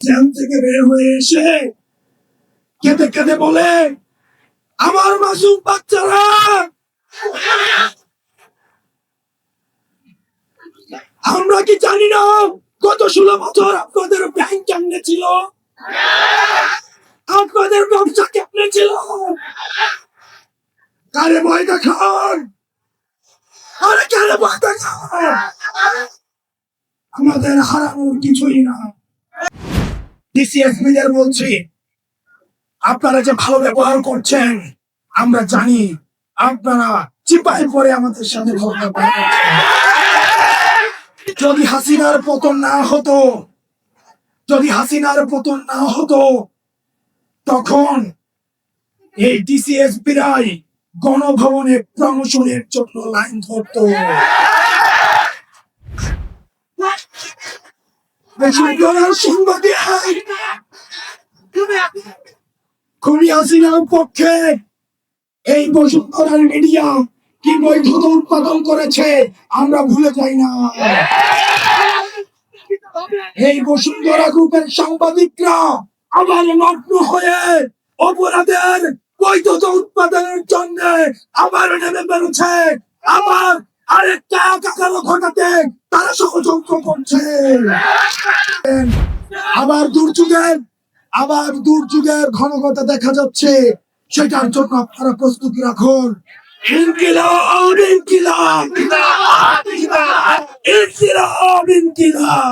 Jail থেকে বের হয়ে এসে কেঁদে কেঁদে বলে, আমার মাসুম বাচ্চারা, আমরা কি জানি না গত 16 বছর আপনাদের ব্যাংক কেমনে ছিল, আপনাদের ব্যবসা কেমনে ছিল, কারে ভয় দেখান, আরে কারে ভয় দেখান, আমাদের হারানোর কিছুই না। ডিসিএসপি দের বলছি, আপনারা যে ভালো ব্যবহার করছেন আমরা জানি, আপনারা চিপাই পরে আমাদের সাথে ভালো ব্যবহার করছেন। যদি হাসিনার পতন না হতো, যদি হাসিনার পতন না হতো, তখন এই ডিসিএসপি রাই গণভবনে প্রমোশনের জন্য লাইন ধরতো। খুনি হাসিনার পক্ষে এই বসুন্ধরার মিডিয়া কি বৈধতা উৎপাদন করেছে আমরা ভুলে যাই না। এই বসুন্ধরা গ্রুপের সাংবাদিকরা আবার নগ্ন হয়ে অপরাধের বৈধতা উৎপাদনের জন্য আবার নেমে বেরোচ্ছে, আবার আরেকটা কাকালো ঘটাতে তারা ষড়যন্ত্র করছে। আবার দুর্যোগের ঘনঘটা দেখা যাচ্ছে, সেটার জন্য আপনারা প্রস্তুতি রাখুন। ইনকিলাব ইনকিলাব ইনকিলাব ইনকিলাব ইনকিলাব।